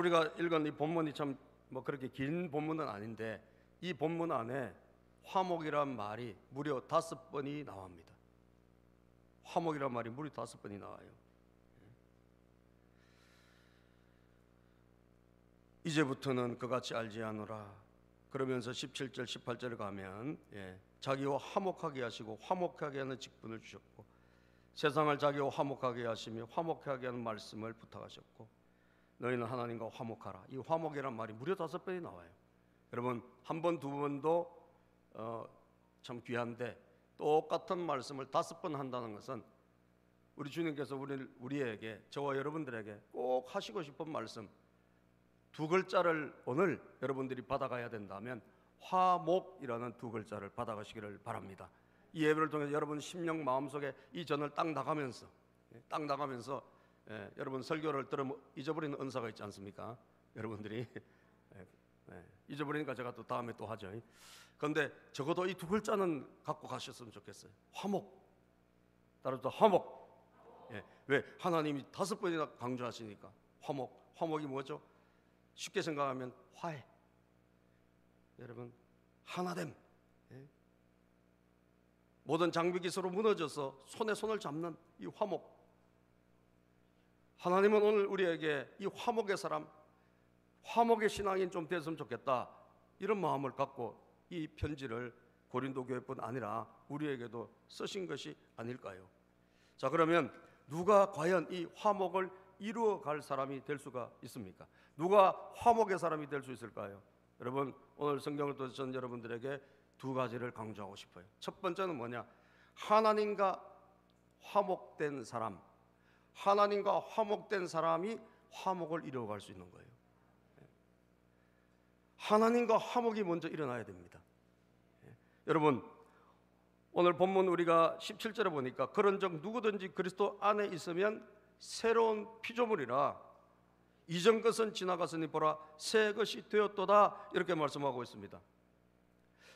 우리가 읽은 이 본문이 참 뭐 그렇게 긴 본문은 아닌데, 이 본문 안에 화목이란 말이 무려 5번이 나옵니다. 화목이란 말이 무려 5번이 나와요. 이제부터는 그같이 알지 않으라. 그러면서 17절 18절에 가면 자기와 화목하게 하시고 화목하게 하는 직분을 주셨고, 세상을 자기와 화목하게 하시며 화목하게 하는 말씀을 부탁하셨고, 너희는 하나님과 화목하라. 이 화목이란 말이 무려 5번이 나와요. 여러분, 한 번, 두 번도 참 귀한데, 똑같은 말씀을 5번 한다는 것은 우리 주님께서 우리에게, 저와 여러분들에게 꼭 하시고 싶은 말씀 2글자를 오늘 여러분들이 받아가야 된다면 화목이라는 2글자를 받아가시기를 바랍니다. 이 예배를 통해서 여러분 심령 마음속에 이 전을 딱 나가면서 여러분 설교를 들으면 잊어버리는 은사가 있지 않습니까? 여러분들이 잊어버리니까 제가 또 다음에 또 하죠. 그런데 적어도 이 2글자는 갖고 가셨으면 좋겠어요. 화목. 따라서 화목. 왜? 하나님이 5번이나 강조하시니까. 화목이 뭐죠? 쉽게 생각하면 화해. 여러분, 하나됨. 모든 장벽이 서로 무너져서 손에 손을 잡는 이 화목. 하나님은 오늘 우리에게 이 화목의 사람, 화목의 신앙인 좀 됐으면 좋겠다, 이런 마음을 갖고 이 편지를 고린도 교회뿐 아니라 우리에게도 쓰신 것이 아닐까요? 자, 그러면 누가 과연 이 화목을 이루어갈 사람이 될 수가 있습니까? 누가 화목의 사람이 될 수 있을까요? 여러분, 오늘 성경을 통해서 전 여러분들에게 2가지를 강조하고 싶어요. 첫 번째는 뭐냐? 하나님과 화목된 사람, 하나님과 화목된 사람이 화목을 이루어갈 수 있는 거예요. 하나님과 화목이 먼저 일어나야 됩니다. 여러분, 오늘 본문 우리가 17절에 보니까 그런즉 누구든지 그리스도 안에 있으면 새로운 피조물이라, 이전 것은 지나갔으니 보라 새 것이 되었도다, 이렇게 말씀하고 있습니다.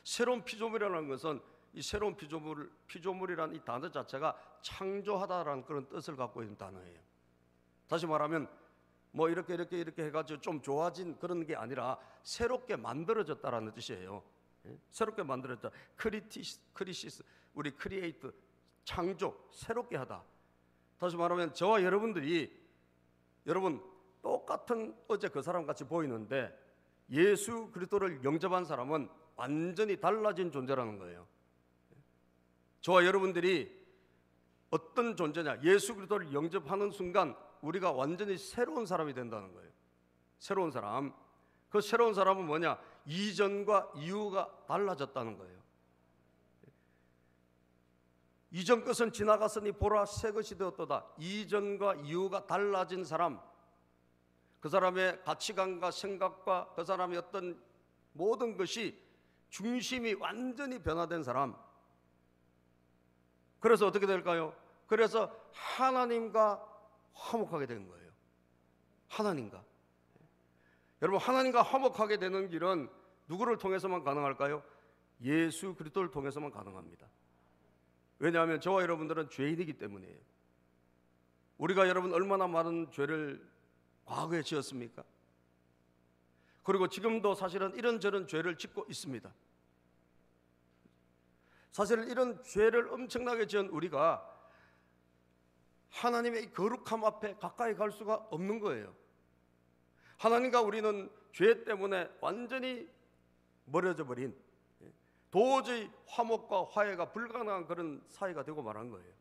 새로운 피조물이라는 것은, 이 새로운 피조물이라는 이 단어 자체가 창조하다라는 그런 뜻을 갖고 있는 단어예요. 다시 말하면 뭐 이렇게 해가지고 좀 좋아진 그런 게 아니라 새롭게 만들어졌다라는 뜻이에요. 새롭게 만들어졌다. 크리시스, 우리 크리에이트, 창조, 새롭게 하다. 다시 말하면 저와 여러분들이, 여러분 똑같은 어제 그 사람 같이 보이는데 예수 그리스도를 영접한 사람은 완전히 달라진 존재라는 거예요. 저와 여러분들이 어떤 존재냐? 예수 그리스도를 영접하는 순간 우리가 완전히 새로운 사람이 된다는 거예요. 새로운 사람. 그 새로운 사람은 뭐냐? 이전과 이후가 달라졌다는 거예요. 이전 것은 지나갔으니 보라 새 것이 되었도다. 이전과 이후가 달라진 사람, 그 사람의 가치관과 생각과 그 사람의 어떤 모든 것이 중심이 완전히 변화된 사람. 그래서 어떻게 될까요? 그래서 하나님과 화목하게 되는 거예요. 하나님과. 여러분, 하나님과 화목하게 되는 길은 누구를 통해서만 가능할까요? 예수 그리스도를 통해서만 가능합니다. 왜냐하면 저와 여러분들은 죄인이기 때문이에요. 우리가 여러분 얼마나 많은 죄를 과거에 지었습니까? 그리고 지금도 사실은 이런저런 죄를 짓고 있습니다. 사실 이런 죄를 엄청나게 지은 우리가 하나님의 거룩함 앞에 가까이 갈 수가 없는 거예요. 하나님과 우리는 죄 때문에 완전히 멀어져 버린, 도저히 화목과 화해가 불가능한 그런 사이가 되고 말한 거예요.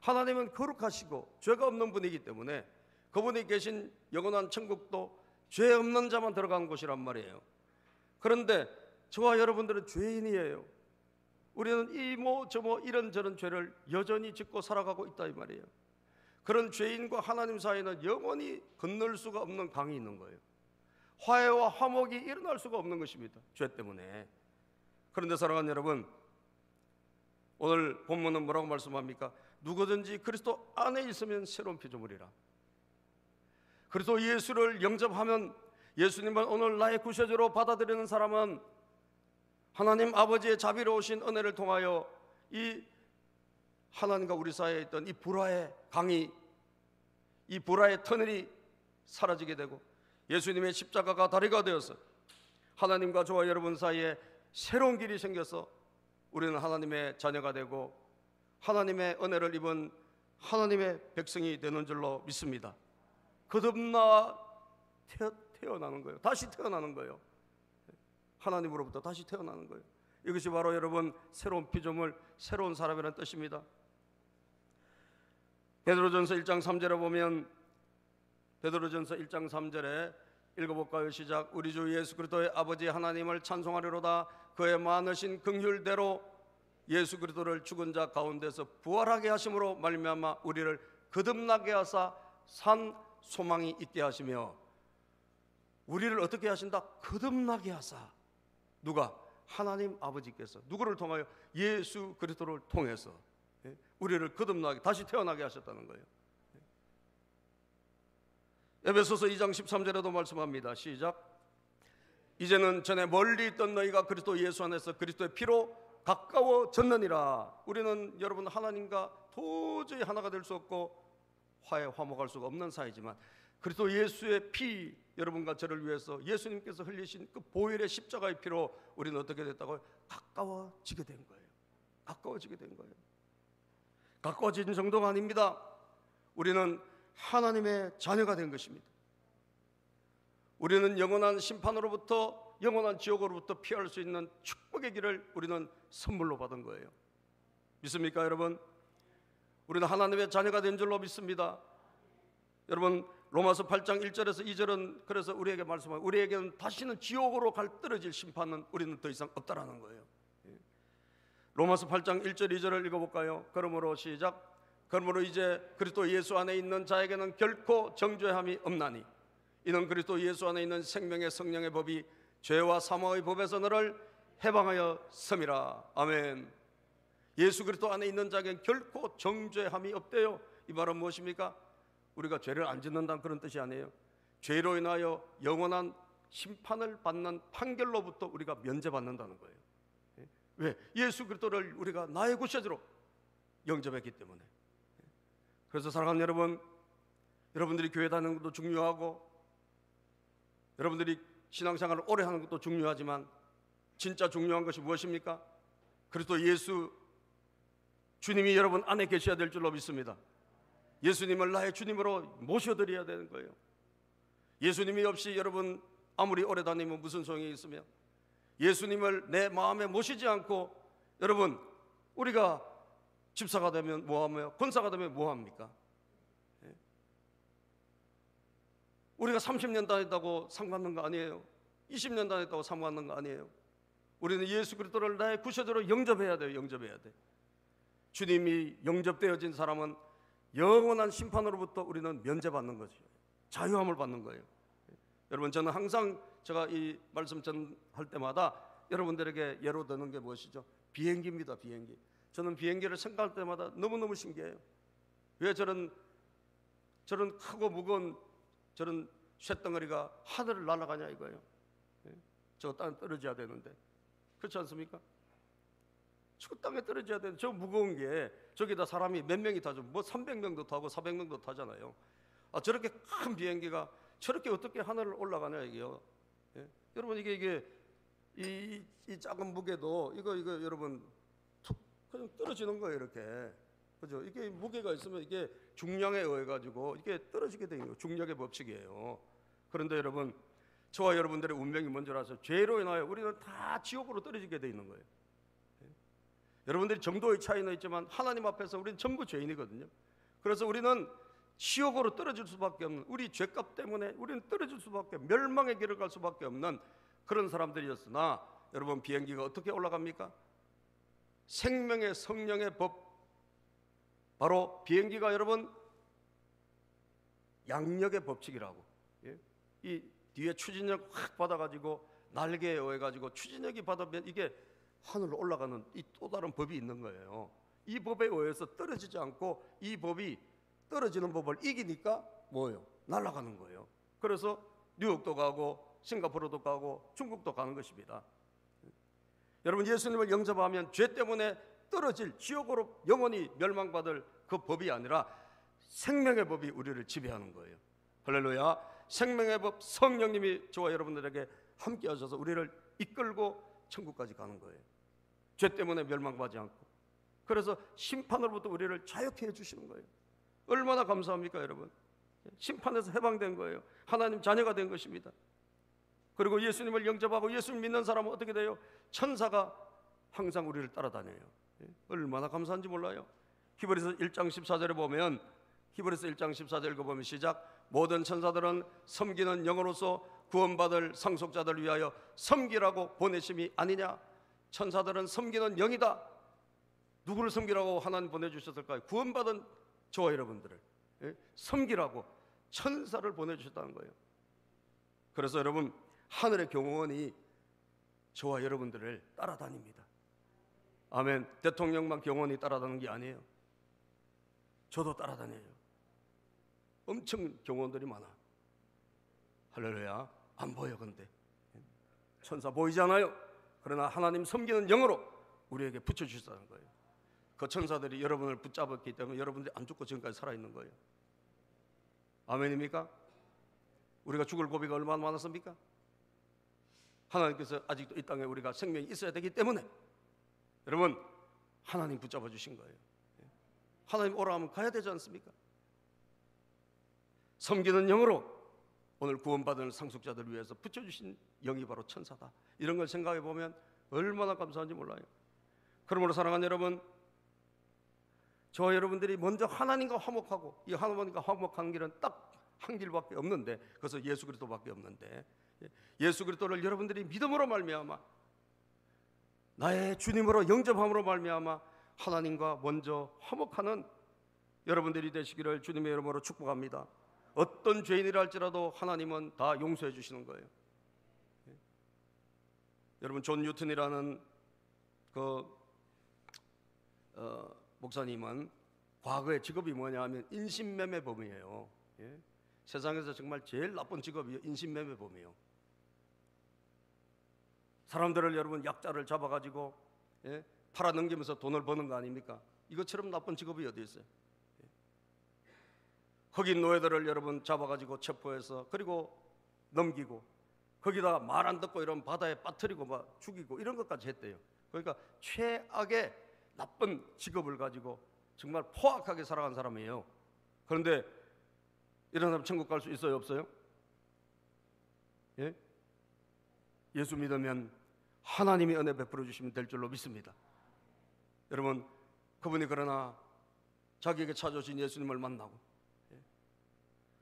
하나님은 거룩하시고 죄가 없는 분이기 때문에 그분이 계신 영원한 천국도 죄 없는 자만 들어간 곳이란 말이에요. 그런데 저와 여러분들은 죄인이에요. 우리는 저 이런저런 죄를 여전히 짓고 살아가고 있다 이 말이에요. 그런 죄인과 하나님 사이에는 영원히 건널 수가 없는 강이 있는 거예요. 화해와 화목이 일어날 수가 없는 것입니다. 죄 때문에. 그런데 사랑하는 여러분, 오늘 본문은 뭐라고 말씀합니까? 누구든지 그리스도 안에 있으면 새로운 피조물이라. 그리스도 예수를 영접하면, 예수님을 오늘 나의 구세주로 받아들이는 사람은 하나님 아버지의 자비로우신 은혜를 통하여 이 하나님과 우리 사이에 있던 이 불화의 강이, 이 불화의 터널이 사라지게 되고 예수님의 십자가가 다리가 되어서 하나님과 저와 여러분 사이에 새로운 길이 생겨서 우리는 하나님의 자녀가 되고 하나님의 은혜를 입은 하나님의 백성이 되는 줄로 믿습니다. 거듭나 태어나는 거예요. 다시 태어나는 거예요. 하나님으로부터 다시 태어나는 거예요. 이것이 바로 여러분 새로운 피조물, 새로운 사람이라는 뜻입니다. 베드로전서 1장 3절에 보면 베드로전서 1장 3절에 읽어볼까요? 시작. 우리 주 예수 그리스도의 아버지 하나님을 찬송하리로다. 그의 많으신 긍휼대로 예수 그리스도를 죽은 자 가운데서 부활하게 하심으로 말미암아 우리를 거듭나게 하사 산 소망이 있게 하시며, 우리를 어떻게 하신다? 거듭나게 하사. 누가? 하나님 아버지께서. 누구를 통하여? 예수 그리스도를 통해서 우리를 거듭나게, 다시 태어나게 하셨다는 거예요. 에베소서 2장 13절에도 말씀합니다. 시작. 이제는 전에 멀리 있던 너희가 그리스도 예수 안에서 그리스도의 피로 가까워졌느니라. 우리는 여러분 하나님과 도저히 하나가 될 수 없고 화목할 수가 없는 사이지만 그리스도 예수의 피, 여러분과 저를 위해서 예수님께서 흘리신 그 보혈의 십자가의 피로 우리는 어떻게 됐다고요? 가까워지게 된 거예요. 가까워지게 된 거예요. 가까워진 정도가 아닙니다. 우리는 하나님의 자녀가 된 것입니다. 우리는 영원한 심판으로부터, 영원한 지옥으로부터 피할 수 있는 축복의 길을 우리는 선물로 받은 거예요. 믿습니까 여러분? 우리는 하나님의 자녀가 된 줄로 믿습니다. 여러분 로마서 8장 1절에서 2절은 그래서 우리에게 말씀하고, 우리에게는 다시는 지옥으로 갈 떨어질 심판은 우리는 더 이상 없다라는 거예요. 로마서 8장 1절 2절을 읽어볼까요? 그러므로 시작. 그러므로 이제 그리스도 예수 안에 있는 자에게는 결코 정죄함이 없나니 이는 그리스도 예수 안에 있는 생명의 성령의 법이 죄와 사망의 법에서 너를 해방하여 섬이라. 아멘. 예수 그리스도 안에 있는 자에게는 결코 정죄함이 없대요. 이 말은 무엇입니까? 우리가 죄를 안 짓는다는 그런 뜻이 아니에요. 죄로 인하여 영원한 심판을 받는 판결로부터 우리가 면제받는다는 거예요. 왜? 예수 그리스도를 우리가 나의 구세주로 영접했기 때문에. 그래서 사랑하는 여러분, 여러분들이 교회 다니는 것도 중요하고 여러분들이 신앙생활을 오래 하는 것도 중요하지만 진짜 중요한 것이 무엇입니까? 그리스도 예수 주님이 여러분 안에 계셔야 될 줄로 믿습니다. 예수님을 나의 주님으로 모셔드려야 되는 거예요. 예수님이 없이 여러분 아무리 오래 다니면 무슨 소용이 있으며, 예수님을 내 마음에 모시지 않고 여러분 우리가 집사가 되면 뭐하며 권사가 되면 뭐합니까? 우리가 30년 다녔다고 상 받는 거 아니에요. 20년 다녔다고 상 받는 거 아니에요. 우리는 예수 그리스도를 나의 구세주로 영접해야 돼요. 영접해야 돼. 주님이 영접되어진 사람은 영원한 심판으로부터 우리는 면제받는 거죠. 자유함을 받는 거예요. 여러분 저는 항상 제가 이 말씀 전할 때마다 여러분들에게 예로 드는 게 무엇이죠? 비행기입니다. 비행기. 저는 비행기를 생각할 때마다 너무너무 신기해요. 왜 저런 크고 무거운 저런 쇳덩어리가 하늘을 날아가냐 이거예요. 저 땅에 떨어져야 되는데, 그렇지 않습니까? 저 땅에 떨어져야 되는데 저 무거운 게 저기다 사람이 몇 명이 타죠? 뭐 300명도 타고 400명도 타잖아요. 저렇게 큰 비행기가 저렇게 어떻게 하늘을 올라가냐 이게요. 여러분 이게 이 작은 무게도 이거 여러분 툭 그냥 떨어지는 거예요 이렇게. 그죠? 이게 무게가 있으면 이게 중량에 의해 가지고 이게 떨어지게 되는 거예요. 중력의 법칙이에요. 그런데 여러분 저와 여러분들의 운명이 뭔 줄 아세요? 죄로 인하여 우리는 다 지옥으로 떨어지게 돼 있는 거예요. 여러분들이 정도의 차이는 있지만 하나님 앞에서 우리는 전부 죄인이거든요. 그래서 우리는 지옥으로 떨어질 수밖에 없는, 우리 죄값 때문에 우리는 떨어질 수밖에, 멸망의 길을 갈 수밖에 없는 그런 사람들이었으나 여러분 비행기가 어떻게 올라갑니까? 생명의 성령의 법, 바로 비행기가 여러분 양력의 법칙이라고. 이 뒤에 추진력 확 받아가지고 날개에 의해가지고 추진력이 받으면 이게 하늘로 올라가는 이 또 다른 법이 있는 거예요. 이 법에 의해서 떨어지지 않고 이 법이 떨어지는 법을 이기니까 뭐예요? 날아가는 거예요. 그래서 뉴욕도 가고 싱가포르도 가고 중국도 가는 것입니다. 여러분 예수님을 영접하면 죄 때문에 떨어질 지옥으로 영원히 멸망받을 그 법이 아니라 생명의 법이 우리를 지배하는 거예요. 할렐루야. 생명의 법 성령님이 저와 여러분들에게 함께 하셔서 우리를 이끌고 천국까지 가는 거예요. 죄 때문에 멸망받지 않고. 그래서 심판으로부터 우리를 자유케 해주시는 거예요. 얼마나 감사합니까 여러분. 심판에서 해방된 거예요. 하나님 자녀가 된 것입니다. 그리고 예수님을 영접하고 예수님 믿는 사람은 어떻게 돼요? 천사가 항상 우리를 따라다녀요. 얼마나 감사한지 몰라요. 히브리서 1장 14절에 보면, 히브리서 1장 14절 읽어보면 시작. 모든 천사들은 섬기는 영으로서 구원받을 상속자들을 위하여 섬기라고 보내심이 아니냐. 천사들은 섬기는 영이다. 누구를 섬기라고 하나님 보내주셨을까요? 구원받은 저와 여러분들을 섬기라고 천사를 보내주셨다는 거예요. 그래서 여러분, 하늘의 경호원이 저와 여러분들을 따라다닙니다. 아멘. 대통령만 경호원이 따라다니는 게 아니에요. 저도 따라다녀요. 엄청 경호원들이 많아. 할렐루야. 안 보여 근데 천사 보이잖아요. 그러나 하나님 섬기는 영으로 우리에게 붙여주셨다는 거예요. 그 천사들이 여러분을 붙잡았기 때문에 여러분들이 안 죽고 지금까지 살아있는 거예요. 아멘입니까? 우리가 죽을 고비가 얼마나 많았습니까? 하나님께서 아직도 이 땅에 우리가 생명이 있어야 되기 때문에 여러분, 하나님 붙잡아 주신 거예요. 하나님 오라 하면 가야 되지 않습니까? 섬기는 영으로 오늘 구원받은 상속자들을 위해서 붙여주신 영이 바로 천사다. 이런 걸 생각해 보면 얼마나 감사한지 몰라요. 그러므로 사랑하는 여러분, 저와 여러분들이 먼저 하나님과 화목하고, 이 하나님과 화목한 길은 딱 한 길밖에 없는데, 그래서 예수 그리스도밖에 없는데, 예수 그리스도를 여러분들이 믿음으로 말미암아, 나의 주님으로 영접함으로 말미암아 하나님과 먼저 화목하는 여러분들이 되시기를 주님의 이름으로 축복합니다. 어떤 죄인이라 할지라도 하나님은 다 용서해 주시는 거예요. 여러분, 존 뉴턴이라는 목사님은 과거의 직업이 뭐냐 하면 인신매매범이에요. 세상에서 정말 제일 나쁜 직업이 인신매매범이에요. 사람들을 여러분 약자를 잡아가지고 팔아넘기면서 돈을 버는 거 아닙니까? 이것처럼 나쁜 직업이 어디 있어요? 흑인 노예들을 여러분 잡아가지고 체포해서 그리고 넘기고 거기다 말 안 듣고 이런 바다에 빠뜨리고 막 죽이고 이런 것까지 했대요. 그러니까 최악의 나쁜 직업을 가지고 정말 포악하게 살아간 사람이에요. 그런데 이런 사람 천국 갈 수 있어요, 없어요? 예? 예수 믿으면 하나님이 은혜 베풀어 주시면 될 줄로 믿습니다. 여러분, 그분이 그러나 자기에게 찾아오신 예수님을 만나고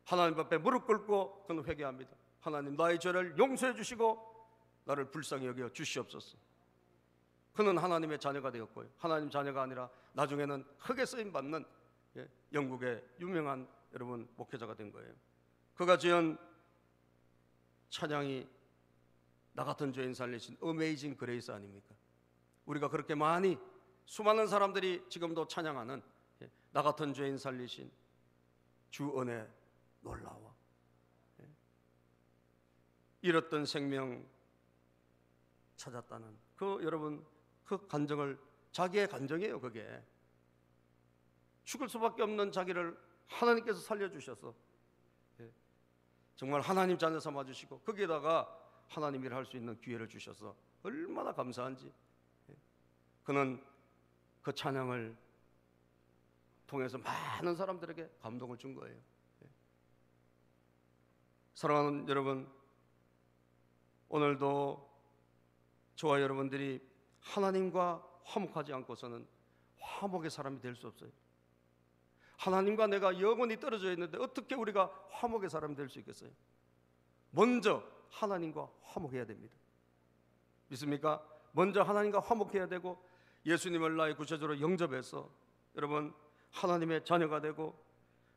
하나님 앞에 무릎 꿇고 그는 회개합니다. 하나님, 나의 죄를 용서해 주시고 나를 불쌍히 여겨 주시옵소서. 그는 하나님의 자녀가 되었고요, 하나님 자녀가 아니라 나중에는 크게 쓰임받는 영국의 유명한 여러분 목회자가 된 거예요. 그가 지은 찬양이 나 같은 죄인 살리신 어메이징 그레이스 아닙니까? 우리가 그렇게 많이 수많은 사람들이 지금도 찬양하는 나 같은 죄인 살리신 주 은혜 놀라워. 잃었던 생명 찾았다는 여러분 그 간정을, 자기의 간정이에요. 그게 죽을 수밖에 없는 자기를 하나님께서 살려주셔서 정말 하나님 자녀 삼아주시고 거기에다가 하나님 일을 할 수 있는 기회를 주셔서 얼마나 감사한지. 그는 그 찬양을 통해서 많은 사람들에게 감동을 준 거예요. 사랑하는 여러분, 오늘도 저와 여러분들이 하나님과 화목하지 않고서는 화목의 사람이 될 수 없어요. 하나님과 내가 영원히 떨어져 있는데 어떻게 우리가 화목의 사람이 될 수 있겠어요? 먼저 하나님과 화목해야 됩니다. 믿습니까? 먼저 하나님과 화목해야 되고 예수님을 나의 구세주로 영접해서 여러분 하나님의 자녀가 되고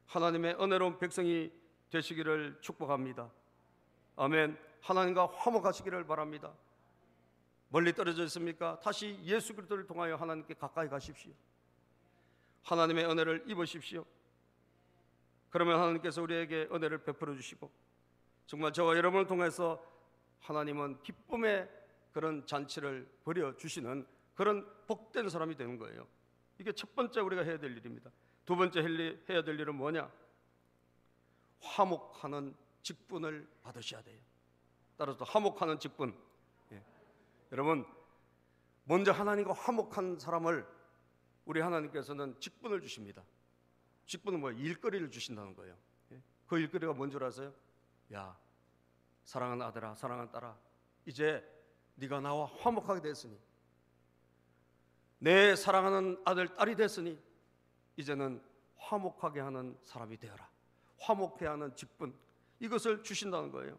하나님의 은혜로운 백성이 되시기를 축복합니다. 아멘. 하나님과 화목하시기를 바랍니다. 멀리 떨어져 있습니까? 다시 예수 그리스도를 통하여 하나님께 가까이 가십시오. 하나님의 은혜를 입으십시오. 그러면 하나님께서 우리에게 은혜를 베풀어 주시고 정말 저와 여러분을 통해서 하나님은 기쁨의 그런 잔치를 벌여 주시는 그런 복된 사람이 되는 거예요. 이게 첫 번째 우리가 해야 될 일입니다. 두 번째 해야 될 일은 뭐냐? 화목하는 직분을 받으셔야 돼요. 따라서 화목하는 직분. 여러분, 먼저 하나님과 화목한 사람을 우리 하나님께서는 직분을 주십니다. 직분은 뭐예요? 일거리를 주신다는 거예요. 그 일거리가 뭔 줄 아세요? 야, 사랑하는 아들아, 사랑하는 딸아, 이제 네가 나와 화목하게 됐으니, 내 사랑하는 아들, 딸이 됐으니 이제는 화목하게 하는 사람이 되어라. 화목해 하는 직분, 이것을 주신다는 거예요.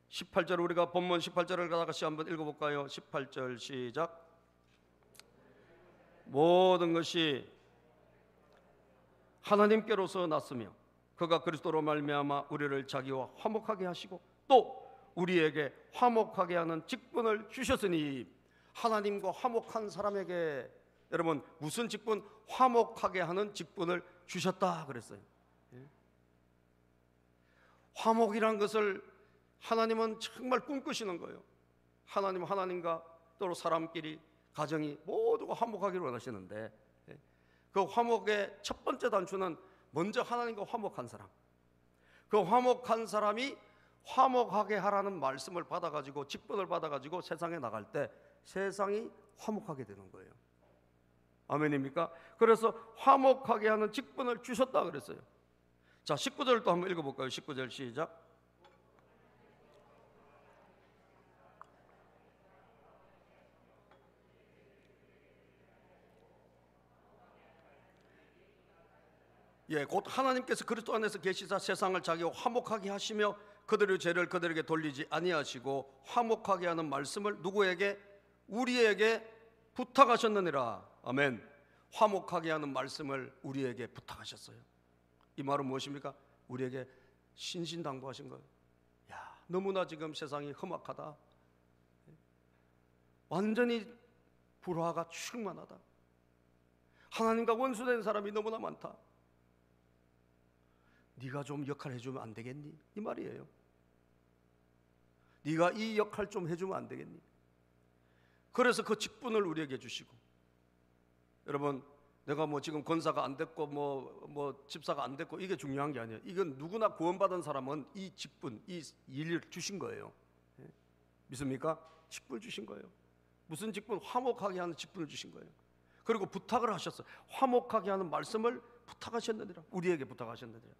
18절, 우리가 본문 18절을 같이 한번 읽어볼까요? 18절 시작. 모든 것이 하나님께로서 났으며 그가 그리스도로 말미암아 우리를 자기와 화목하게 하시고 또 우리에게 화목하게 하는 직분을 주셨으니, 하나님과 화목한 사람에게 여러분 무슨 직분? 화목하게 하는 직분을 주셨다 그랬어요. 화목이란 것을 하나님은 정말 꿈꾸시는 거예요. 하나님과 또 사람끼리, 가정이 모두가 화목하기를 원하시는데, 그 화목의 첫 번째 단추는 먼저 하나님과 화목한 사람, 그 화목한 사람이 화목하게 하라는 말씀을 받아가지고, 직분을 받아가지고 세상에 나갈 때 세상이 화목하게 되는 거예요. 아멘입니까? 그래서 화목하게 하는 직분을 주셨다 그랬어요. 자, 19절도 한번 읽어볼까요? 19절 시작. 곧 하나님께서 그리스도 안에서 계시사 세상을 자기와 화목하게 하시며 그들의 죄를 그들에게 돌리지 아니하시고 화목하게 하는 말씀을 누구에게? 우리에게 부탁하셨느니라. 아멘. 화목하게 하는 말씀을 우리에게 부탁하셨어요. 이 말은 무엇입니까? 우리에게 신신당부하신 거예요. 야, 너무나 지금 세상이 험악하다, 완전히 불화가 충만하다, 하나님과 원수된 사람이 너무나 많다, 네가 좀 역할 해주면 안 되겠니? 이 말이에요. 네가 이 역할 좀 해주면 안 되겠니? 그래서 그 직분을 우리에게 주시고, 여러분, 내가 지금 권사가 안 됐고 집사가 안 됐고 이게 중요한 게 아니에요. 이건 누구나 구원받은 사람은 이 직분, 이 일을 주신 거예요. 믿습니까? 직분을 주신 거예요. 무슨 직분? 화목하게 하는 직분을 주신 거예요. 그리고 부탁을 하셨어요. 화목하게 하는 말씀을 부탁하셨느니라. 우리에게 부탁하셨느니라.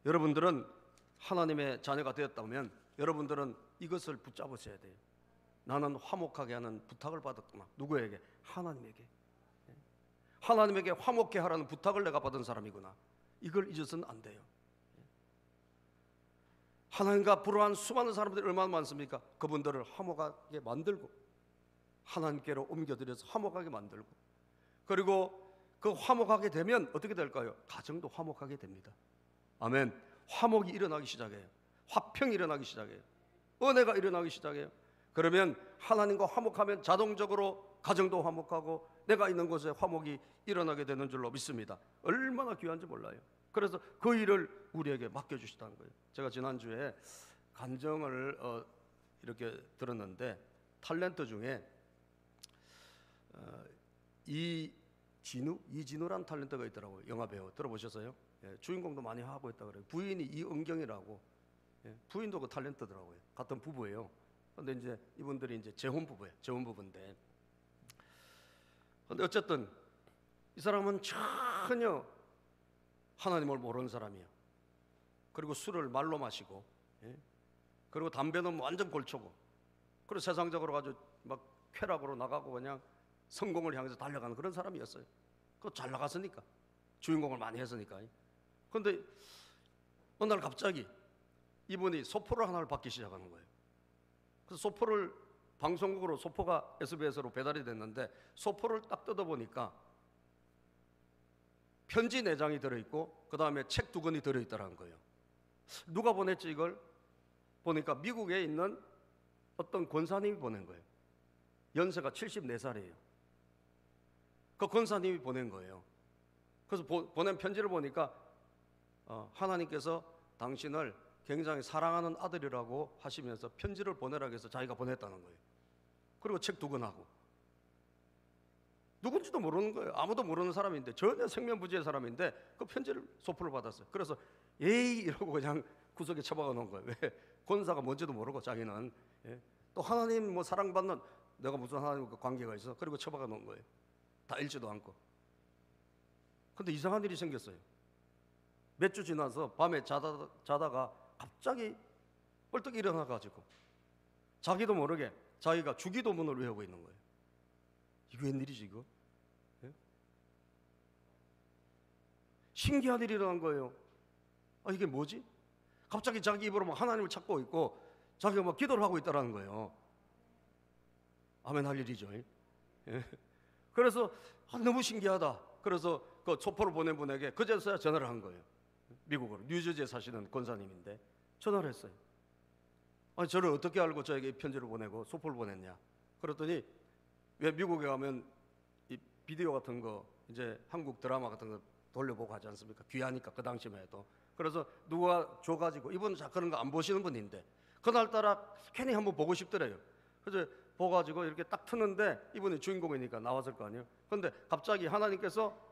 여러분들은 하나님의 자녀가 되었다면 여러분들은 이것을 붙잡으셔야 돼요. 나는 화목하게 하는 부탁을 받았구나. 누구에게? 하나님에게. 하나님에게 화목해 하라는 부탁을 내가 받은 사람이구나. 이걸 잊어서는 안 돼요. 하나님과 불화한 수많은 사람들이 얼마나 많습니까? 그분들을 화목하게 만들고 하나님께로 옮겨드려서 화목하게 만들고, 그리고 그 화목하게 되면 어떻게 될까요? 가정도 화목하게 됩니다. 아멘. 화목이 일어나기 시작해요. 화평이 일어나기 시작해요. 은혜가 일어나기 시작해요. 그러면 하나님과 화목하면 자동적으로 가정도 화목하고 내가 있는 곳에 화목이 일어나게 되는 줄로 믿습니다. 얼마나 귀한지 몰라요. 그래서 그 일을 우리에게 맡겨주시다는 거예요. 제가 지난주에 간증을 이렇게 들었는데, 탤런트 중에 이진우라는 탤런트가 있더라고요. 영화배우 들어보셨어요? 주인공도 많이 하고 있다 그래요. 부인이 이은경이라고, 부인도 그 탤런트더라고요. 같은 부부예요. 근데 이제 이분들이 이제 재혼 부부인데, 근데 어쨌든 이 사람은 전혀 하나님을 모르는 사람이에요. 그리고 술을 말로 마시고, 그리고 담배는 완전 골초고, 그리고 세상적으로 아주 막 쾌락으로 나가고 그냥 성공을 향해서 달려가는 그런 사람이었어요. 그 잘 나갔으니까, 주인공을 많이 했으니까. 그런데 어느 날 갑자기 이분이 소포를 하나를 받기 시작하는 거예요. 그래서 소포를, 방송국으로 소포가 SBS로 배달이 됐는데 소포를 딱 뜯어보니까 편지 4장이 들어있고 그 다음에 책 2권이 들어있다는 거예요. 누가 보냈지 이걸? 보니까 미국에 있는 어떤 권사님이 보낸 거예요. 연세가 74살이에요. 그 권사님이 보낸 거예요. 그래서 보낸 편지를 보니까 하나님께서 당신을 굉장히 사랑하는 아들이라고 하시면서 편지를 보내라고 해서 자기가 보냈다는 거예요. 그리고 책 2권하고. 누군지도 모르는 거예요. 아무도 모르는 사람인데, 전혀 생면부지의 사람인데 그 편지를 소포를 받았어요. 그래서 에이 이러고 그냥 구석에 처박아 놓은 거예요. 왜? 권사가 뭔지도 모르고 자기는. 예? 또 하나님 뭐 사랑받는, 내가 무슨 하나님과 관계가 있어? 그리고 처박아 놓은 거예요. 다 읽지도 않고. 근데 이상한 일이 생겼어요. 몇 주 지나서 밤에 자다가 갑자기 벌떡 일어나가지고 자기도 모르게 자기가 주기도문을 외우고 있는 거예요. 이게 웬일이지 이거? 예? 신기한 일이 일어난 거예요. 아, 이게 뭐지? 갑자기 자기 입으로 막 하나님을 찾고 있고 자기가 막 기도를 하고 있다라는 거예요. 아멘 할 일이죠. 예? 그래서 너무 신기하다. 그래서 그 소포를 보낸 분에게 그제서야 전화를 한 거예요. 미국으로 뉴저지에 사시는 권사님인데 전화를 했어요. 아니, 저를 어떻게 알고 저에게 편지를 보내고 소포를 보냈냐? 그랬더니 왜 미국에 가면 이 비디오 같은 거 이제 한국 드라마 같은 거 돌려보고 하지 않습니까? 귀하니까 그 당시만 해도. 그래서 누가 줘가지고 이분 자 그런 거 안 보시는 분인데 그날따라 괜히 한번 보고 싶더래요. 그래서 보가지고 이렇게 딱 트는데 이분이 주인공이니까 나왔을 거 아니에요. 그런데 갑자기 하나님께서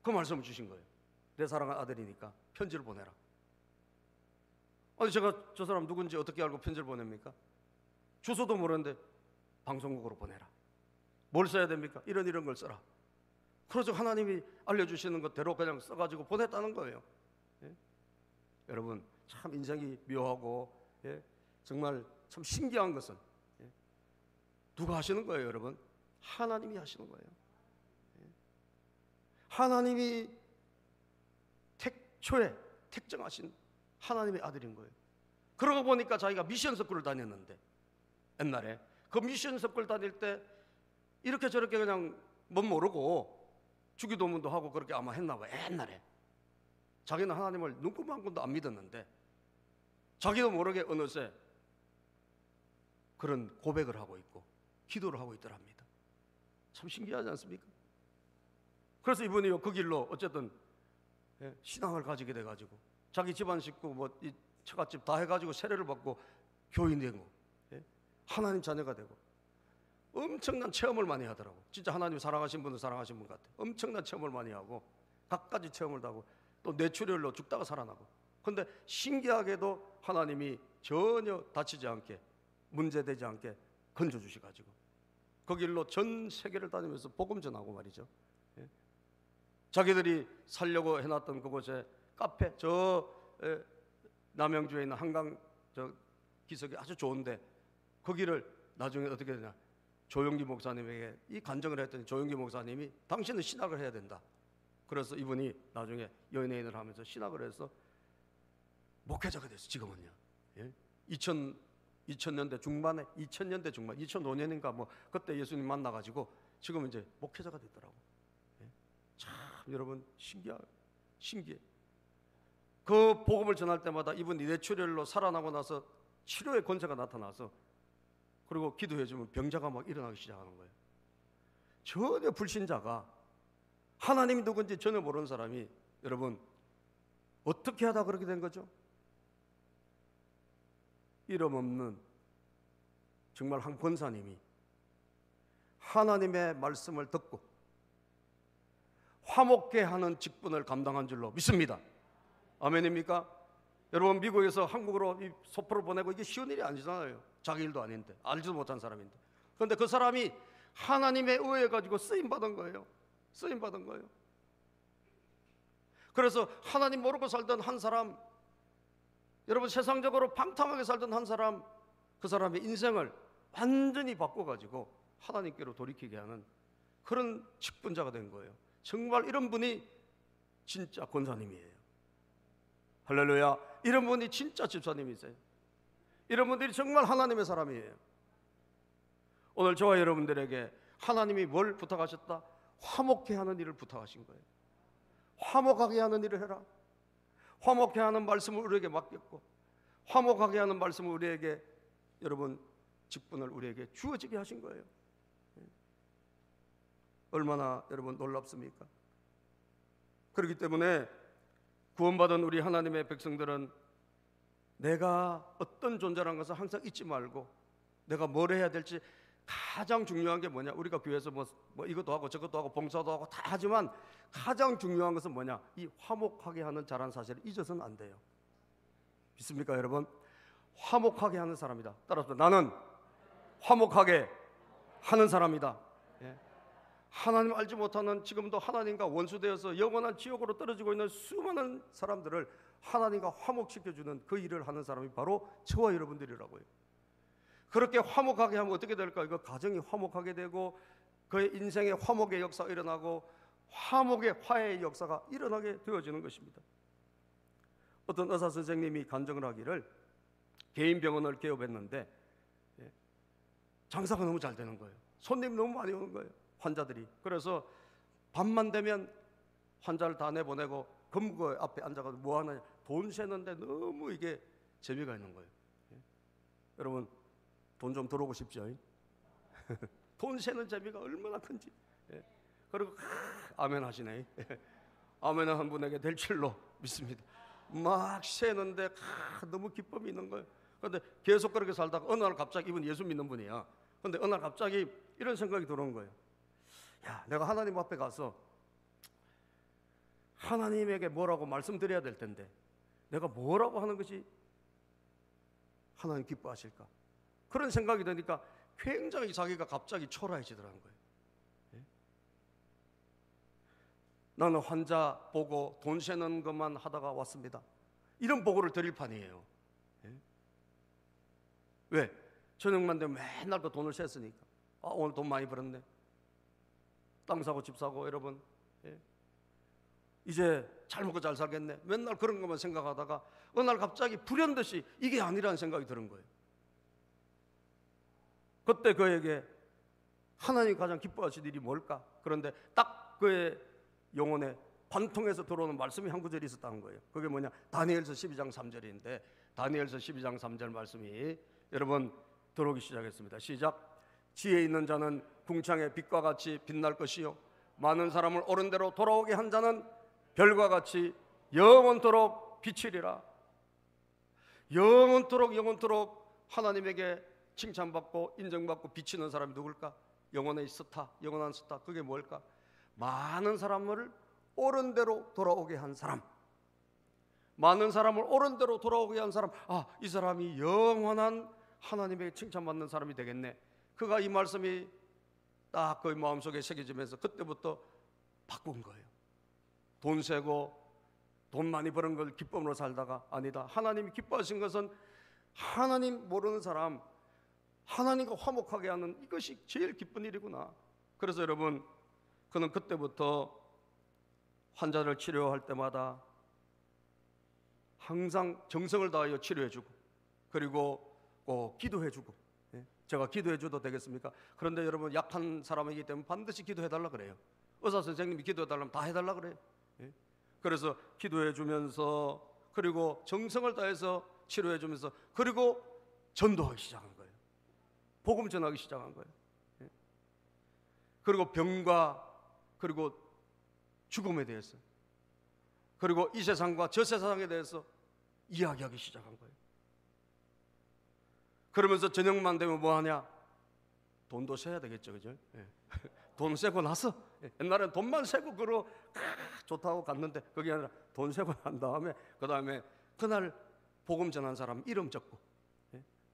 그 말씀을 주신 거예요. 내 사랑하는 아들이니까 편지를 보내라. 아니 제가 저 사람 누군지 어떻게 알고 편지를 보냅니까? 주소도 모르는데 방송국으로 보내라. 뭘 써야 됩니까? 이런 걸 써라. 그래서 하나님이 알려주시는 것대로 그냥 써가지고 보냈다는 거예요. 예? 여러분 참 인생이 묘하고 예? 정말 참 신기한 것은 예? 누가 하시는 거예요, 여러분? 하나님이 하시는 거예요. 예? 하나님이 택초에 택정하신 하나님의 아들인 거예요. 그러고 보니까 자기가 미션 스쿨을 다녔는데 옛날에 그 미션 스쿨 다닐 때 이렇게 저렇게 그냥 못 모르고 주기도문도 하고 그렇게 아마 했나 봐요. 옛날에 자기는 하나님을 눈금만큼도 안 믿었는데 자기도 모르게 어느새 그런 고백을 하고 있고 기도를 하고 있더랍니다. 참 신기하지 않습니까? 그래서 이분이 그 길로 어쨌든 신앙을 가지게 돼가지고 자기 집안 식구 뭐 이 처갓집 다 해가지고 세례를 받고 교인 되고 하나님 자녀가 되고 엄청난 체험을 많이 하더라고. 진짜 하나님 사랑하신 분은 사랑하신 분 같아. 엄청난 체험을 많이 하고 갖가지 체험을 하고 또 뇌출혈로 죽다가 살아나고. 그런데 신기하게도 하나님이 전혀 다치지 않게 문제되지 않게 건져주셔가지고 그 길로 전 세계를 다니면서 복음 전하고 말이죠. 자기들이 살려고 해놨던 그곳에 카페 남양주에 있는 한강 기슭이 아주 좋은데 거기를 나중에 어떻게 되냐, 조용기 목사님에게 이 간증을 했더니 조용기 목사님이 당신은 신학을 해야 된다. 그래서 이분이 나중에 연예인을 하면서 신학을 해서 목회자가 됐어. 지금은요. 2000년대 중반에 2005년인가 뭐 그때 예수님 만나가지고 지금 이제 목회자가 됐더라고. 참 여러분 신기해. 그 복음을 전할 때마다 이분이 뇌출혈로 살아나고 나서 치료의 권세가 나타나서 그리고 기도해주면 병자가 막 일어나기 시작하는 거예요. 전혀 불신자가 하나님이 누군지 전혀 모르는 사람이 여러분 어떻게 하다 그렇게 된 거죠? 이름 없는 정말 한 권사님이 하나님의 말씀을 듣고 화목케 하는 직분을 감당한 줄로 믿습니다. 아멘입니까? 여러분 미국에서 한국으로 이 소포를 보내고 이게 쉬운 일이 아니잖아요. 자기 일도 아닌데 알지도 못한 사람인데. 그런데 그 사람이 하나님의 의해 가지고 쓰임 받은 거예요. 쓰임 받은 거예요. 그래서 하나님 모르고 살던 한 사람, 여러분 세상적으로 방탕하게 살던 한 사람, 그 사람의 인생을 완전히 바꿔가지고 하나님께로 돌이키게 하는 그런 직분자가 된 거예요. 정말 이런 분이 진짜 권사님이에요. 할렐루야. 이런 분이 진짜 집사님이세요. 이런 분들이 정말 하나님의 사람이에요. 오늘 저와 여러분들에게 하나님이 뭘 부탁하셨다? 화목케 하는 일을 부탁하신 거예요. 화목하게 하는 일을 해라. 화목케 하는 말씀을 우리에게 맡겼고 화목하게 하는 말씀을 우리에게 여러분 직분을 우리에게 주어지게 하신 거예요. 얼마나 여러분 놀랍습니까? 그렇기 때문에 구원받은 우리 하나님의 백성들은 내가 어떤 존재라는 것을 항상 잊지 말고 내가 뭘 해야 될지 가장 중요한 게 뭐냐? 우리가 교회에서 뭐 이것도 하고 저것도 하고 봉사도 하고 다 하지만 가장 중요한 것은 뭐냐? 이 화목하게 하는 자라는 사실을 잊어서는 안 돼요. 믿습니까, 여러분? 화목하게 하는 사람이다. 따라서 나는 화목하게 하는 사람이다. 예. 하나님 알지 못하는, 지금도 하나님과 원수되어서 영원한 지옥으로 떨어지고 있는 수많은 사람들을 하나님과 화목시켜주는 그 일을 하는 사람이 바로 저와 여러분들이라고요. 그렇게 화목하게 하면 어떻게 될까? 이거 가정이 화목하게 되고 그의 인생에 화목의 역사가 일어나고 화목의 화해의 역사가 일어나게 되어지는 것입니다. 어떤 의사 선생님이 간증을 하기를 개인 병원을 개업했는데 장사가 너무 잘 되는 거예요. 손님이 너무 많이 오는 거예요, 환자들이. 그래서 밤만 되면 환자를 다 내보내고 검거 앞에 앉아가지고 뭐 하나, 돈 세는데 너무 이게 재미가 있는 거예요. 여러분 돈 좀 들어오고 싶죠? 돈 세는 재미가 얼마나 큰지. 그리고 아멘 하시네. 아멘 한 분에게 될 줄로 믿습니다. 막 세는데 너무 기쁨이 있는 거예요. 그런데 계속 그렇게 살다가 어느 날 갑자기, 이분 예수 믿는 분이야. 그런데 어느 날 갑자기 이런 생각이 들어온 거예요. 야, 내가 하나님 앞에 가서 하나님에게 뭐라고 말씀드려야 될 텐데 내가 뭐라고 하는 것이 하나님 기뻐하실까? 그런 생각이 드니까 굉장히 자기가 갑자기 초라해지더라는 거예요. 나는 환자 보고 돈 세는 것만 하다가 왔습니다. 이런 보고를 드릴 판이에요. 왜? 저녁만 되면 맨날 그 돈을 셌으니까. 아, 오늘 돈 많이 벌었네. 땅 사고 집 사고. 여러분, 이제 잘 먹고 잘 살겠네. 맨날 그런 것만 생각하다가 어느 날 갑자기 불현듯이 이게 아니라는 생각이 드는 거예요. 그때 그에게 하나님이 가장 기뻐하실 일이 뭘까? 그런데 딱 그의 영혼에 관통해서 들어오는 말씀이 한 구절이 있었다는 거예요. 그게 뭐냐? 다니엘서 12장 3절인데 다니엘서 12장 3절 말씀이 여러분 들어오기 시작했습니다. 시작. 지혜 있는 자는 궁창의 빛과 같이 빛날 것이요 많은 사람을 옳은 대로 돌아오게 한 자는 별과 같이 영원토록 비치리라. 영원토록 하나님에게 칭찬받고 인정받고 비치는 사람이 누굴까? 영원한 스타. 그게 뭘까? 많은 사람을 옳은 대로 돌아오게 한 사람. 많은 사람을 옳은 대로 돌아오게 한 사람. 아, 이 사람이 영원한 하나님에게 칭찬받는 사람이 되겠네. 그가 이 말씀이 딱 그의 마음속에 새겨지면서 그때부터 바꾼 거예요. 돈 세고 돈 많이 버는 걸 기쁨으로 살다가 아니다. 하나님이 기뻐하신 것은 하나님 모르는 사람, 하나님과 화목하게 하는 이것이 제일 기쁜 일이구나. 그래서 여러분, 그는 그때부터 환자를 치료할 때마다 항상 정성을 다하여 치료해주고 그리고 기도해주고. 제가 기도해줘도 되겠습니까? 그런데 여러분, 약한 사람이기 때문에 반드시 기도해달라 그래요. 의사 선생님이 기도해달라면 다 해달라 그래요. 그래서 기도해주면서 그리고 정성을 다해서 치료해주면서 그리고 전도하기 시작한 거예요. 복음 전하기 시작한 거예요. 그리고 병과 그리고 죽음에 대해서 그리고 이 세상과 저 세상에 대해서 이야기하기 시작한 거예요. 그러면서 저녁만 되면 뭐 하냐? 돈도 세야 되겠죠, 그죠? 돈 세고 나서 옛날에는 돈만 세고 그러 좋다고 갔는데 그게 아니라 돈 세고 난 다음에 그날 복음 전한 사람 이름 적고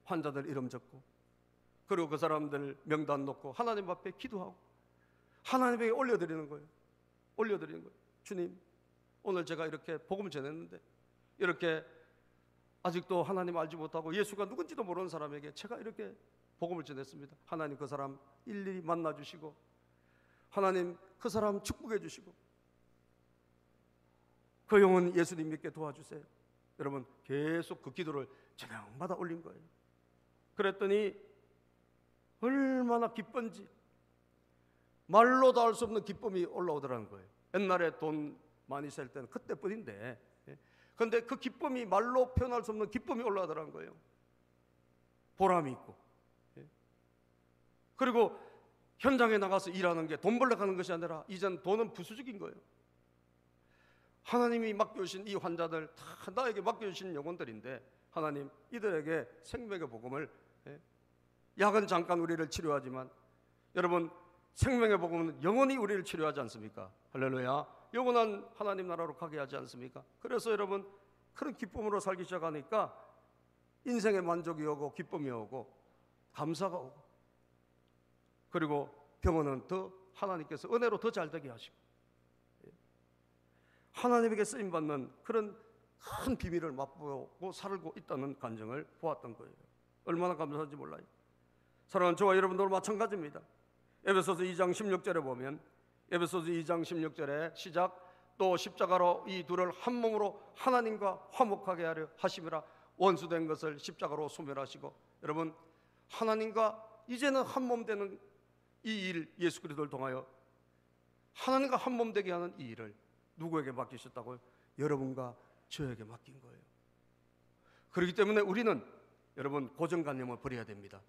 환자들 이름 적고 그리고 그 사람들 명단 놓고 하나님 앞에 기도하고 하나님에게 올려드리는 거예요. 주님, 오늘 제가 이렇게 복음 전했는데 이렇게 아직도 하나님 알지 못하고 예수가 누군지도 모르는 사람에게 제가 이렇게 복음을 전했습니다. 하나님 그 사람 일일이 만나주시고 하나님 그 사람 축복해 주시고 그 영혼 예수님 믿게 도와주세요. 여러분, 계속 그 기도를 저녁마다 올린 거예요. 그랬더니 얼마나 기쁜지 말로도 알 수 없는 기쁨이 올라오더라는 거예요. 옛날에 돈 많이 셀 때는 그때뿐인데 그런데 그 기쁨이 말로 표현할 수 없는 기쁨이 올라오더라는 거예요. 보람이 있고. 그리고 현장에 나가서 일하는 게 돈 벌러 가는 것이 아니라 이젠 돈은 부수적인 거예요. 하나님이 맡겨주신 이 환자들 다 나에게 맡겨주신 영혼들인데 하나님 이들에게 생명의 복음을 약은 잠깐 우리를 치료하지만 여러분, 생명의 복음은 영원히 우리를 치료하지 않습니까? 할렐루야. 영원한 하나님 나라로 가게 하지 않습니까? 그래서 여러분, 그런 기쁨으로 살기 시작하니까 인생의 만족이 오고 기쁨이 오고 감사가 오고, 그리고 병원은 더 하나님께서 은혜로 더 잘되게 하시고, 하나님에게 쓰임받는 그런 큰 비밀을 맛보고 살고 있다는 간증을 보았던 거예요. 얼마나 감사한지 몰라요. 사랑하는 저와 여러분도 마찬가지입니다. 에베소서 2장 16절에 보면, 에베소서 2장 16절에 시작, 또 십자가로 이 둘을 한 몸으로 하나님과 화목하게 하려 하심이라, 원수된 것을 십자가로 소멸하시고. 여러분, 하나님과 이제는 한 몸 되는 이 일, 예수 그리스도를 통하여 하나님과 한 몸 되게 하는 이 일을 누구에게 맡기셨다고요? 여러분과 저에게 맡긴 거예요. 그렇기 때문에 우리는 여러분, 고정관념을 버려야 됩니다.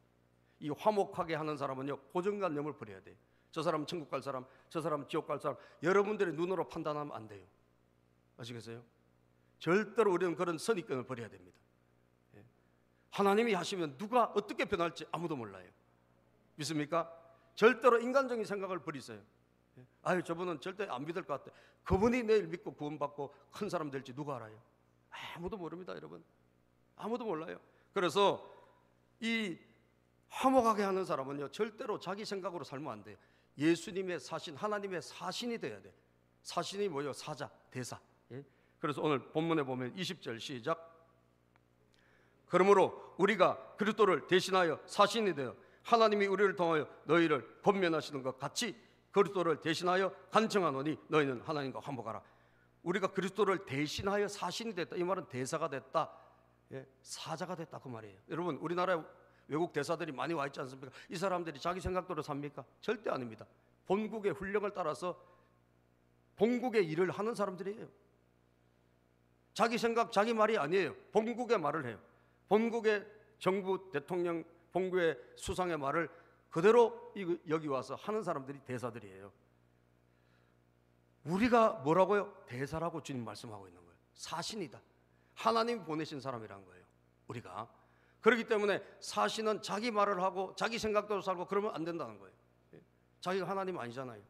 이 화목하게 하는 사람은요, 고정관념을 버려야 돼요. 저 사람은 천국 갈 사람, 저 사람은 지옥 갈 사람, 여러분들의 눈으로 판단하면 안 돼요. 아시겠어요? 절대로 우리는 그런 선입견을 버려야 됩니다. 하나님이 하시면 누가 어떻게 변할지 아무도 몰라요. 믿습니까? 절대로 인간적인 생각을 버리세요. 아유, 저분은 절대 안 믿을 것 같아. 그분이 내일 믿고 구원받고 큰 사람 될지 누가 알아요? 아무도 모릅니다, 여러분. 아무도 몰라요. 그래서 이 화목하게 하는 사람은요, 절대로 자기 생각으로 살면 안 돼요. 예수님의 사신, 하나님의 사신이 돼야 돼. 사신이 뭐예요? 사자, 대사. 그래서 오늘 본문에 보면 20절 시작. 그러므로 우리가 그리스도를 대신하여 사신이 되어 하나님이 우리를 통하여 너희를 권면하시는 것 같이 그리스도를 대신하여 간청하노니 너희는 하나님과 화목하라. 우리가 그리스도를 대신하여 사신이 됐다. 이 말은 대사가 됐다, 사자가 됐다, 그 말이에요. 여러분, 우리나라에 외국 대사들이 많이 와 있지 않습니까? 이 사람들이 자기 생각대로 삽니까? 절대 아닙니다. 본국의 훈령을 따라서 본국의 일을 하는 사람들이에요. 자기 생각, 자기 말이 아니에요. 본국의 말을 해요. 본국의 정부, 대통령, 본국의 수상의 말을 그대로 여기 와서 하는 사람들이 대사들이에요. 우리가 뭐라고요? 대사라고 주님 말씀하고 있는 거예요. 사신이다. 하나님이 보내신 사람이란 거예요, 우리가. 그렇기 때문에 사신은 자기 말을 하고 자기 생각대로 살고 그러면 안 된다는 거예요. 자기가 하나님 아니잖아요.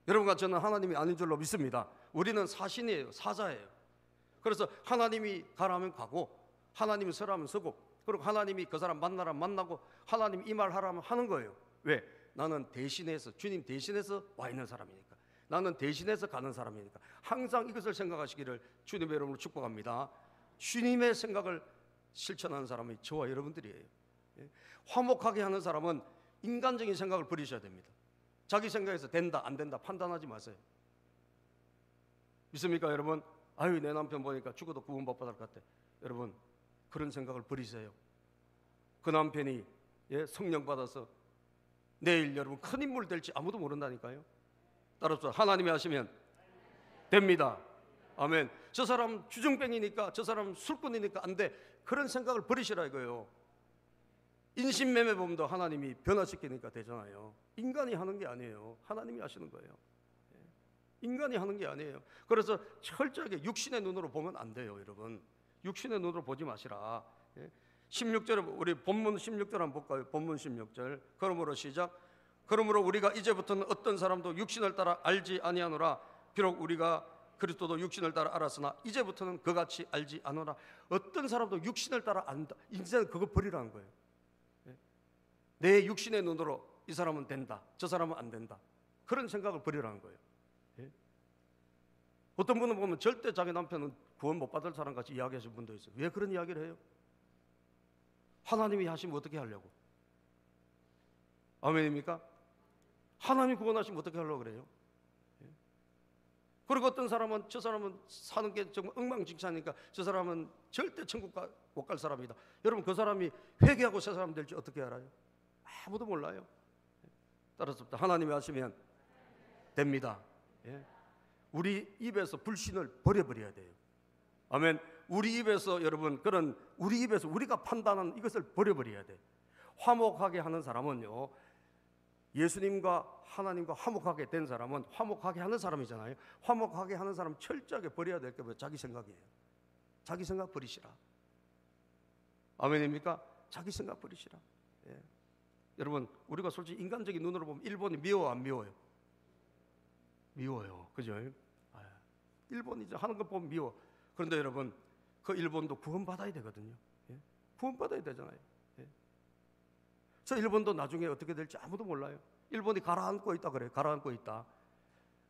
여러분과 저는 하나님이 아닌 줄로 믿습니다. 우리는 사신이에요, 사자예요. 그래서 하나님이 가라면 가고, 하나님이 서라면 서고, 그리고 하나님이 그 사람 만나라면 만나고, 하나님이 이 말 하라면 하는 거예요. 왜? 나는 대신해서, 주님 대신해서 와 있는 사람이니까, 나는 대신해서 가는 사람이니까. 항상 이것을 생각하시기를 주님의 이름으로 축복합니다. 주님의 생각을 실천하는 사람이 저와 여러분들이에요. 화목하게 하는 사람은 인간적인 생각을 버리셔야 됩니다. 자기 생각에서 된다 안 된다 판단하지 마세요. 믿습니까, 여러분? 아유, 내 남편 보니까 죽어도 구원 못 받을 것 같아. 여러분, 그런 생각을 버리세요. 그 남편이 성령 받아서 내일 여러분 큰 인물 될지 아무도 모른다니까요. 따라서 하나님이 하시면 됩니다. 아멘. 저 사람 주정뱅이니까, 저 사람 술꾼이니까 안 돼. 그런 생각을 버리시라 이거예요. 인신매매범도 하나님이 변화시키니까 되잖아요. 인간이 하는 게 아니에요. 하나님이 하시는 거예요. 인간이 하는 게 아니에요. 그래서 철저하게 육신의 눈으로 보면 안 돼요, 여러분. 육신의 눈으로 보지 마시라. 16절에 우리 본문 16절 한번 볼까요? 본문 16절. 그러므로 시작. 그러므로 우리가 이제부터는 어떤 사람도 육신을 따라 알지 아니하노라. 비록 우리가 그리스도도 육신을 따라 알았으나 이제부터는 그같이 알지 않으라. 어떤 사람도 육신을 따라 안다. 이제는 그거 버리라는 거예요. 내 육신의 눈으로 이 사람은 된다, 저 사람은 안 된다, 그런 생각을 버리라는 거예요. 어떤 분은 보면 절대 자기 남편은 구원 못 받을 사람 같이 이야기하시는 분도 있어요. 왜 그런 이야기를 해요? 하나님이 하시면 어떻게 하려고? 아멘입니까? 하나님이 구원하시면 어떻게 하려고 그래요? 그리고 어떤 사람은 저 사람은 사는 게 정말 엉망진창이니까 저 사람은 절대 천국 못 갈 사람이다. 여러분, 그 사람이 회개하고 새 사람 될지 어떻게 알아요? 아무도 몰라요. 따라서 하나님이 하시면 됩니다. 우리 입에서 불신을 버려버려야 돼요. 아멘. 우리 입에서 여러분, 그런 우리 입에서 우리가 판단하는 이것을 버려버려야 돼. 화목하게 하는 사람은요, 예수님과 하나님과 화목하게 된 사람은 화목하게 하는 사람이잖아요. 화목하게 하는 사람 철저하게 버려야 될 게 뭐예요? 자기 생각이에요. 자기 생각 버리시라. 아멘입니까? 자기 생각 버리시라. 여러분, 우리가 솔직히 인간적인 눈으로 보면 일본이 미워요, 안 미워요? 미워요, 그죠? 일본이 이제 하는 거 보면 미워. 그런데 여러분, 그 일본도 구원받아야 되거든요. 구원받아야 되잖아요. 저 일본도 나중에 어떻게 될지 아무도 몰라요. 일본이 가라앉고 있다 그래요. 가라앉고 있다.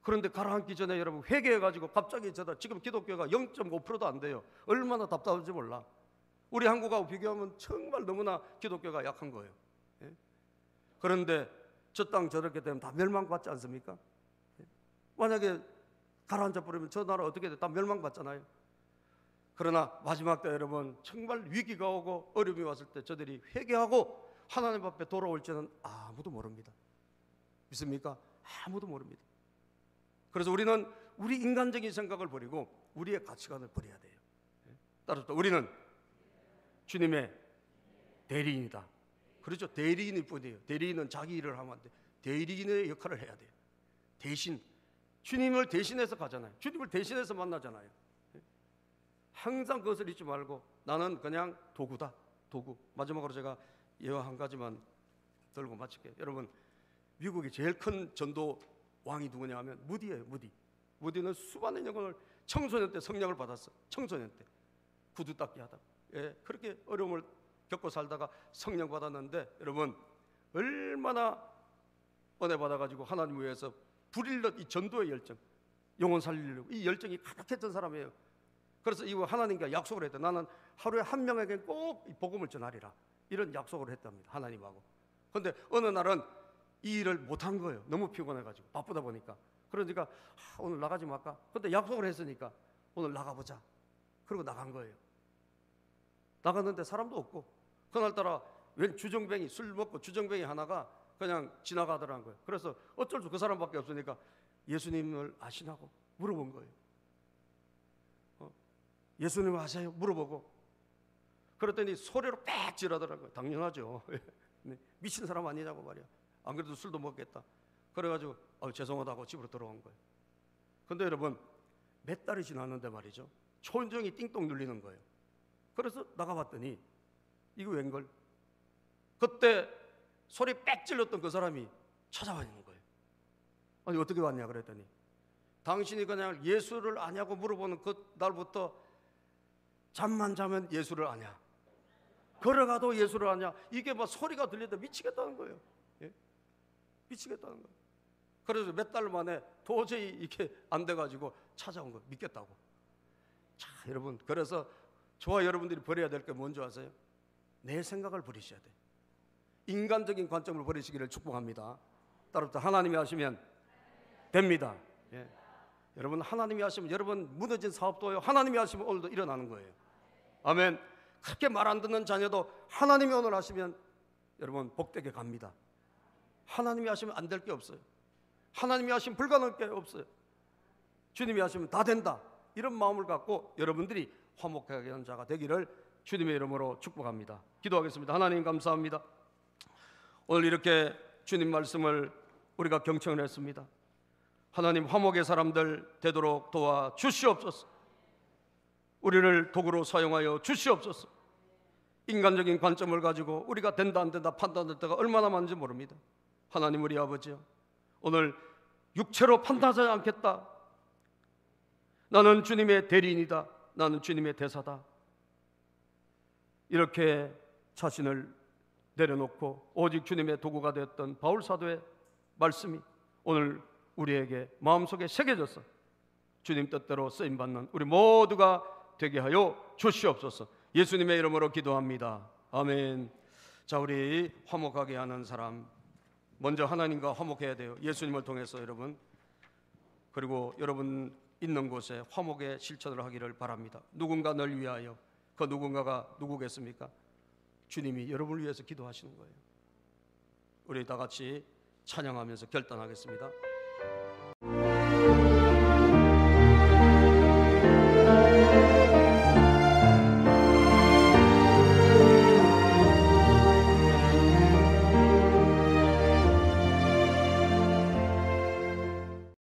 그런데 가라앉기 전에 여러분 회개해가지고 갑자기 지금 기독교가 0.5%도 안 돼요. 얼마나 답답한지 몰라. 우리 한국하고 비교하면 정말 너무나 기독교가 약한 거예요. 그런데 저 땅 저렇게 되면 다 멸망받지 않습니까? 만약에 가라앉아 버리면 저 나라 어떻게 돼? 다 멸망받잖아요. 그러나 마지막 때 여러분 정말 위기가 오고 어려움이 왔을 때 저들이 회개하고 하나님 앞에 돌아올지는 아무도 모릅니다. 믿습니까? 아무도 모릅니다. 그래서 우리는 우리 인간적인 생각을 버리고 우리의 가치관을 버려야 돼요. 따라서 우리는 주님의 대리인이다. 그렇죠? 대리인일 뿐이에요. 대리인은 자기 일을 하면 안 돼. 대리인의 역할을 해야 돼요. 대신 주님을 대신해서 가잖아요. 주님을 대신해서 만나잖아요. 항상 그것을 잊지 말고 나는 그냥 도구다. 도구. 마지막으로 제가 예화 한 가지만 들고 마칠게요. 여러분, 미국의 제일 큰 전도 왕이 누구냐 하면 무디예요. 무디. 무디는 수많은 영혼을 청소년 때 성령을 받았어. 청소년 때 구두 닦기 하다가 그렇게 어려움을 겪고 살다가 성령 받았는데 여러분 얼마나 은혜 받아가지고 하나님 위해서 불일렀 이 전도의 열정, 영혼 살리려고 이 열정이 가득했던 사람이에요. 그래서 이 하나님과 약속을 했다. 나는 하루에 한 명에게 꼭 이 복음을 전하리라. 이런 약속을 했답니다. 하나님하고. 그런데 어느 날은 이 일을 못한 거예요. 너무 피곤해가지고 바쁘다 보니까. 그러니까 오늘 나가지 말까? 근데 약속을 했으니까 오늘 나가보자. 그리고 나간 거예요. 나갔는데 사람도 없고 그날따라 웬 주정뱅이 술 먹고 주정뱅이 하나가 그냥 지나가더라는 거예요. 그래서 어쩔 수 그 사람밖에 없으니까 예수님을 아시냐고 물어본 거예요. 예수님 아세요? 물어보고 그랬더니 소리로 빽 지르더라고요. 당연하죠. 미친 사람 아니냐고 말이야. 안 그래도 술도 먹겠다. 그래가지고 죄송하다고 집으로 들어간 거예요. 근데 여러분 몇 달이 지났는데 말이죠. 초인종이 띵동 눌리는 거예요. 그래서 나가봤더니 이거 웬걸? 그때 소리 빽 질렀던 그 사람이 찾아와 있는 거예요. 아니 어떻게 왔냐 그랬더니 당신이 그냥 예수를 아냐고 물어보는 그 날부터 잠만 자면 예수를 아냐, 걸어가도 예수를 아냐, 이게 막 소리가 들리다 미치겠다는 거예요. 미치겠다는 거예요. 그래서 몇 달 만에 도저히 이게 안 돼가지고 찾아온 거예요. 믿겠다고. 자 여러분, 그래서 저와 여러분들이 버려야 될 게 뭔지 아세요? 내 생각을 버리셔야 돼. 인간적인 관점을 버리시기를 축복합니다. 따라서 하나님이 하시면 됩니다. 여러분 하나님이 하시면 여러분 무너진 사업도요 하나님이 하시면 오늘도 일어나는 거예요. 아멘. 그렇게 말 안 듣는 자녀도 하나님이 오늘 하시면 여러분 복되게 갑니다. 하나님이 하시면 안 될 게 없어요. 하나님이 하시면 불가능할 게 없어요. 주님이 하시면 다 된다. 이런 마음을 갖고 여러분들이 화목하게 하는 자가 되기를 주님의 이름으로 축복합니다. 기도하겠습니다. 하나님 감사합니다. 오늘 이렇게 주님 말씀을 우리가 경청을 했습니다. 하나님 화목의 사람들 되도록 도와 주시옵소서. 우리를 도구로 사용하여 주시옵소서. 인간적인 관점을 가지고 우리가 된다 안 된다 판단할 때가 얼마나 많은지 모릅니다. 하나님 우리 아버지요, 오늘 육체로 판단하지 않겠다. 나는 주님의 대리인이다. 나는 주님의 대사다. 이렇게 자신을 내려놓고 오직 주님의 도구가 되었던 바울 사도의 말씀이 오늘 우리에게 마음속에 새겨져서 주님 뜻대로 쓰임받는 우리 모두가 되게 하여 주시옵소서. 예수님의 이름으로 기도합니다. 아멘. 자, 우리 화목하게 하는 사람, 먼저 하나님과 화목해야 돼요. 예수님을 통해서 여러분, 그리고 여러분 있는 곳에 화목의 실천을 하기를 바랍니다. 누군가 널 위하여. 그 누군가가 누구겠습니까? 주님이 여러분을 위해서 기도하시는 거예요. 우리 다 같이 찬양하면서 결단하겠습니다.